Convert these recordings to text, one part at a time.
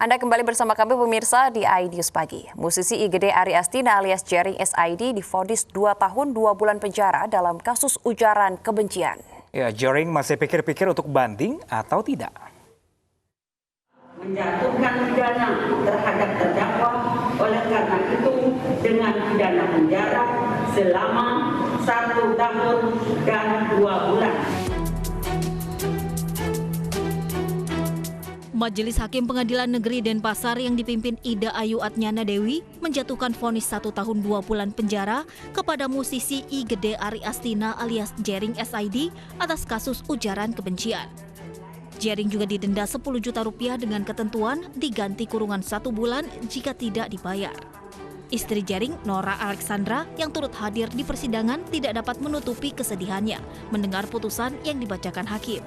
Anda kembali bersama kami pemirsa di iNews Pagi. Musisi IGD Ari Astina alias Jering SID divonis 2 tahun 2 bulan penjara dalam kasus ujaran kebencian. Ya, Jering masih pikir-pikir untuk banding atau tidak. Menjatuhkan pidana terhadap terdakwa, oleh karena itu dengan pidana penjara selama 1 tahun dan 2 bulan. Majelis Hakim Pengadilan Negeri Denpasar yang dipimpin Ida Ayu Atnyana Dewi menjatuhkan vonis 1 tahun 2 bulan penjara kepada musisi IGD Ari Astina alias Jering SID atas kasus ujaran kebencian. Jering juga didenda 10 juta rupiah dengan ketentuan diganti kurungan 1 bulan jika tidak dibayar. Istri Jering, Nora Alexandra, yang turut hadir di persidangan tidak dapat menutupi kesedihannya mendengar putusan yang dibacakan hakim.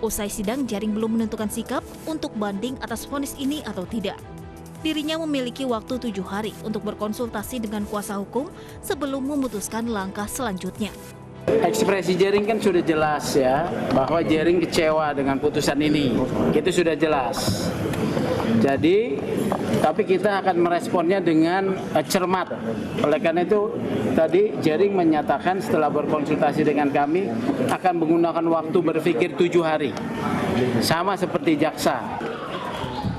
Usai sidang, Jering belum menentukan sikap untuk banding atas vonis ini atau tidak. Dirinya memiliki waktu 7 hari untuk berkonsultasi dengan kuasa hukum sebelum memutuskan langkah selanjutnya. Ekspresi Jering kan sudah jelas ya, bahwa Jering kecewa dengan putusan ini. Itu sudah jelas. Jadi, tapi kita akan meresponnya dengan cermat. Oleh karena itu, tadi Jering menyatakan setelah berkonsultasi dengan kami akan menggunakan waktu berpikir 7 hari. Sama seperti jaksa.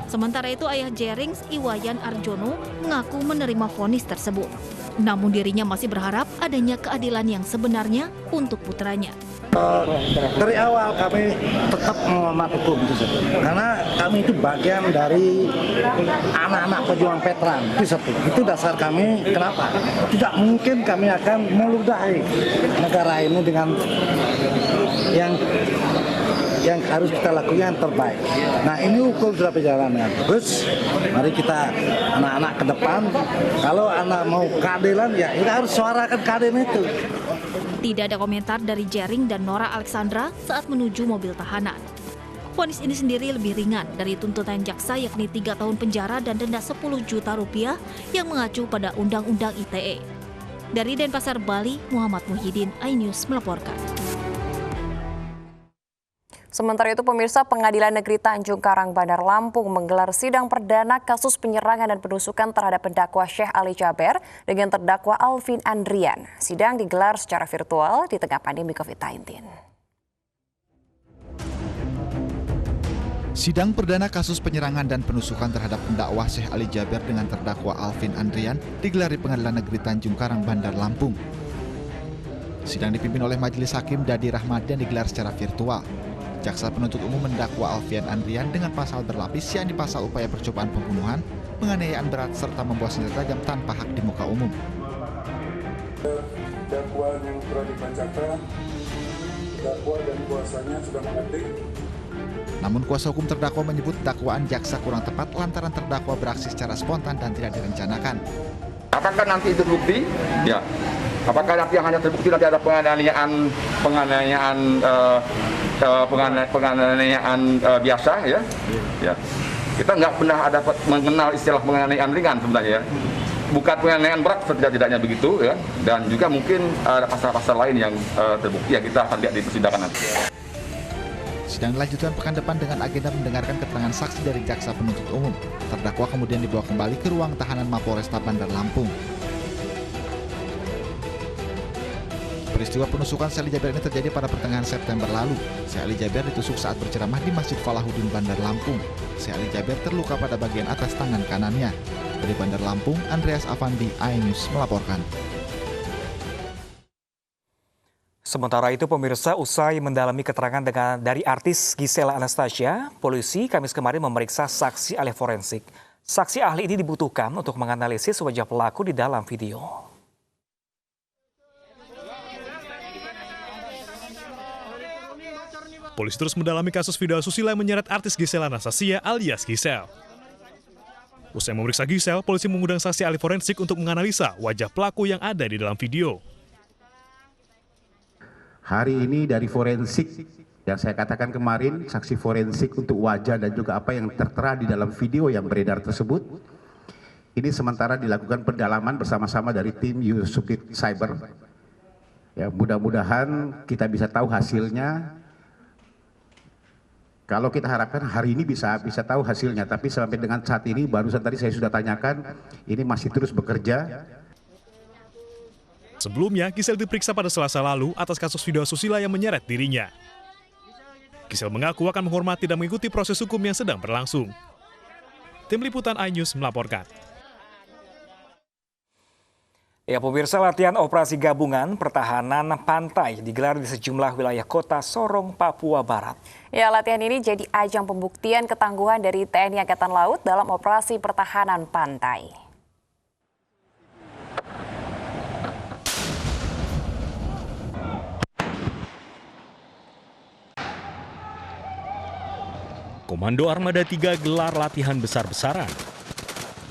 Sementara itu, ayah Jering, Iwayan Arjono, mengaku menerima vonis tersebut. Namun dirinya masih berharap adanya keadilan yang sebenarnya untuk putranya. Dari awal kami tetap menghormati hukum karena kami itu bagian dari anak-anak pejuang veteran. Itu dasar kami. Kenapa? Tidak mungkin kami akan meludahi negara ini dengan yang harus kita lakukan yang terbaik. Nah, ini hukum sudah berjalan dengan bagus. Mari kita anak-anak ke depan. Kalau anak mau keadilan, ya kita harus suarakan keadilan itu. Tidak ada komentar dari Jering dan Nora Alexandra saat menuju mobil tahanan. Vonis ini sendiri lebih ringan dari tuntutan jaksa yakni 3 tahun penjara dan denda 10 juta rupiah yang mengacu pada Undang-Undang ITE. Dari Denpasar, Bali, Muhammad Muhyiddin, iNews melaporkan. Sementara itu, pemirsa, Pengadilan Negeri Tanjung Karang, Bandar Lampung menggelar sidang perdana kasus penyerangan dan penusukan terhadap pendakwa Syekh Ali Jaber dengan terdakwa Alvin Andrian. Sidang digelar secara virtual di tengah pandemi COVID-19. Sidang perdana kasus penyerangan dan penusukan terhadap pendakwa Syekh Ali Jaber dengan terdakwa Alvin Andrian digelar di Pengadilan Negeri Tanjung Karang, Bandar Lampung. Sidang dipimpin oleh Majelis Hakim Dadi Rahmat dan digelar secara virtual. Jaksa penuntut umum mendakwa Alvin Andrian dengan pasal berlapis, yakni pasal upaya percobaan pembunuhan, penganiayaan berat, serta membawa senjata tajam tanpa hak di muka umum. Dakwaan yang telah dibacakan, dakwa dan kuasanya sudah mengerti. Namun kuasa hukum terdakwa menyebut dakwaan jaksa kurang tepat lantaran terdakwa beraksi secara spontan dan tidak direncanakan. Apakah nanti itu terbukti? Ya. Apakah nanti hanya terbukti nanti ada penganiayaan biasa ya? Ya. Kita nggak pernah dapat mengenal istilah penganiayaan ringan sebenarnya. Bukan penganiayaan berat setidaknya begitu ya. Dan juga mungkin ada pasal-pasal lain yang terbukti ya, kita akan lihat di persidangan nanti. Sidang dilanjutkan pekan depan dengan agenda mendengarkan keterangan saksi dari jaksa penuntut umum. Terdakwa kemudian dibawa kembali ke ruang tahanan Mapolresta Bandar Lampung. Peristiwa penusukan Syekh Ali Jaber ini terjadi pada pertengahan September lalu. Syekh Ali Jaber ditusuk saat berceramah di Masjid Falahuddin Bandar Lampung. Syekh Ali Jaber terluka pada bagian atas tangan kanannya. Dari Bandar Lampung, Andreas Avandi, iNews melaporkan. Sementara itu, pemirsa, usai mendalami keterangan dari artis Gisela Anastasia, polisi Kamis kemarin memeriksa saksi ahli forensik. Saksi ahli ini dibutuhkan untuk menganalisis wajah pelaku di dalam video. Polisi terus mendalami kasus video asusila yang menyeret artis Gisela Anastasia alias Gisel. Usai memeriksa Gisel, polisi mengundang saksi ahli forensik untuk menganalisa wajah pelaku yang ada di dalam video. Hari ini dari forensik yang saya katakan kemarin, saksi forensik untuk wajah dan juga apa yang tertera di dalam video yang beredar tersebut, ini sementara dilakukan pendalaman bersama-sama dari tim Yusukit Cyber. Ya, mudah-mudahan kita bisa tahu hasilnya Kalau kita harapkan hari ini bisa tahu hasilnya, tapi sampai dengan saat ini barusan tadi saya sudah tanyakan, ini masih terus bekerja. Sebelumnya, Gisel diperiksa pada Selasa lalu atas kasus video asusila yang menyeret dirinya. Gisel mengaku akan menghormati dan mengikuti proses hukum yang sedang berlangsung. Tim Liputan iNews melaporkan. Ya, pemirsa, latihan operasi gabungan pertahanan pantai digelar di sejumlah wilayah kota Sorong, Papua Barat. Ya, latihan ini jadi ajang pembuktian ketangguhan dari TNI Angkatan Laut dalam operasi pertahanan pantai. Komando Armada 3 gelar latihan besar-besaran.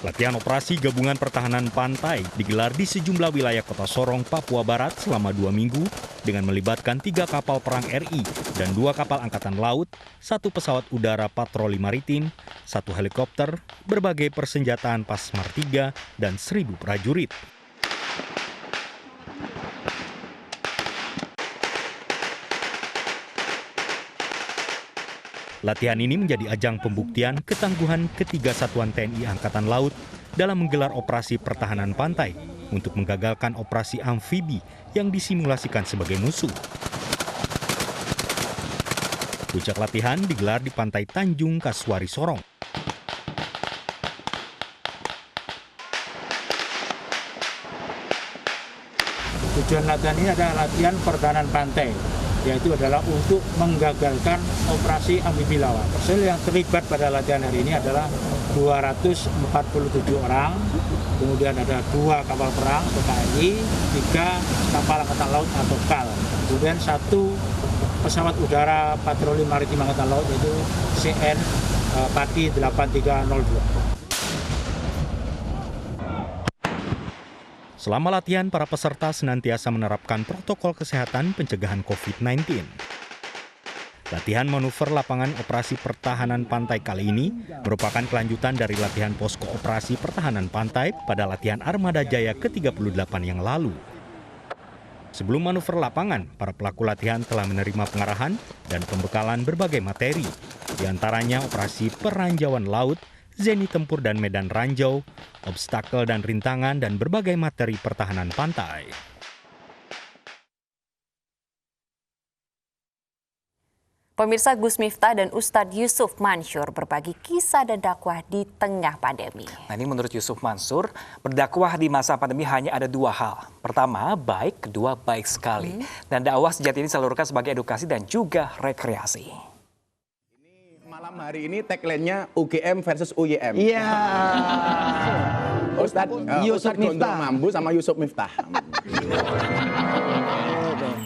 Latihan operasi gabungan pertahanan pantai digelar di sejumlah wilayah kota Sorong, Papua Barat selama 2 minggu dengan melibatkan 3 kapal perang RI dan 2 kapal angkatan laut, 1 pesawat udara patroli maritim, 1 helikopter, berbagai persenjataan Pasmar 3, dan 1.000 prajurit. Latihan ini menjadi ajang pembuktian ketangguhan ketiga satuan TNI Angkatan Laut dalam menggelar operasi pertahanan pantai untuk menggagalkan operasi amfibi yang disimulasikan sebagai musuh. Puncak latihan digelar di pantai Tanjung Kasuari, Sorong. Tujuan latihan ini adalah latihan pertahanan pantai, yaitu adalah untuk menggagalkan operasi amfibi lawan. Personil yang terlibat pada latihan hari ini adalah 247 orang, kemudian ada 2 kapal perang TKRI, 3 kapal angkatan laut atau KAL, kemudian 1 pesawat udara patroli maritim angkatan laut yaitu CN Pati 8302. Selama latihan, para peserta senantiasa menerapkan protokol kesehatan pencegahan COVID-19. Latihan manuver lapangan operasi pertahanan pantai kali ini merupakan kelanjutan dari latihan posko operasi pertahanan pantai pada latihan Armada Jaya ke-38 yang lalu. Sebelum manuver lapangan, para pelaku latihan telah menerima pengarahan dan pembekalan berbagai materi, diantaranya operasi peranjauan laut, zeni tempur dan medan ranjau, obstakel dan rintangan, dan berbagai materi pertahanan pantai. Pemirsa, Gus Miftah dan Ustadz Yusuf Mansur berbagi kisah dan dakwah di tengah pandemi. Nah, ini menurut Yusuf Mansur, berdakwah di masa pandemi hanya ada 2 hal. Pertama, baik, kedua, baik sekali. Dan dakwah sejati ini disalurkan sebagai edukasi dan juga rekreasi. Malam hari ini tagline-nya UGM versus UYM. Iya. Ustadz Gondong Mambu sama Yusuf Miftah.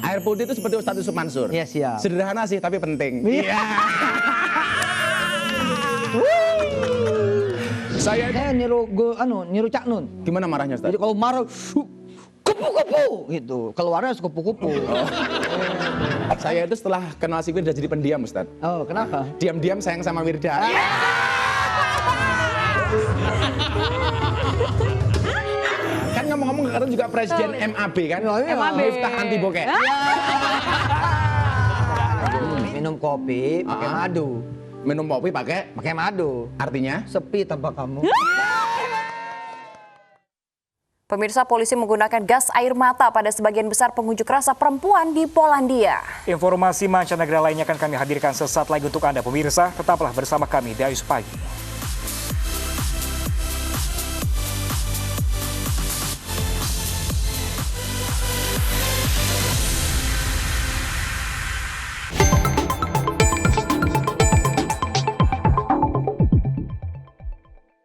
Air putih itu seperti Ustadz Yusuf Mansur. Iya, siap. Sederhana sih tapi penting. Iya. Saya niru Cak Nun. Gimana marahnya, Ustadz? Jadi kalau marah kupu-kupu gitu, keluarnya harus kupu-kupu. Saya itu setelah kenal si Wirda jadi pendiam, Ustadz. Oh, kenapa? Diam-diam sayang sama Wirda. Kan ngomong-ngomong katanya juga presiden MAB kan? MAB. Miftah anti bokeh. Minum kopi pakai madu. Minum kopi pakai madu. Artinya? Sepi tanpa kamu. Pemirsa, polisi menggunakan gas air mata pada sebagian besar pengunjuk rasa perempuan di Polandia. Informasi mancanegara lainnya akan kami hadirkan sesaat lagi untuk Anda, pemirsa. Tetaplah bersama kami di Ayus Pagi.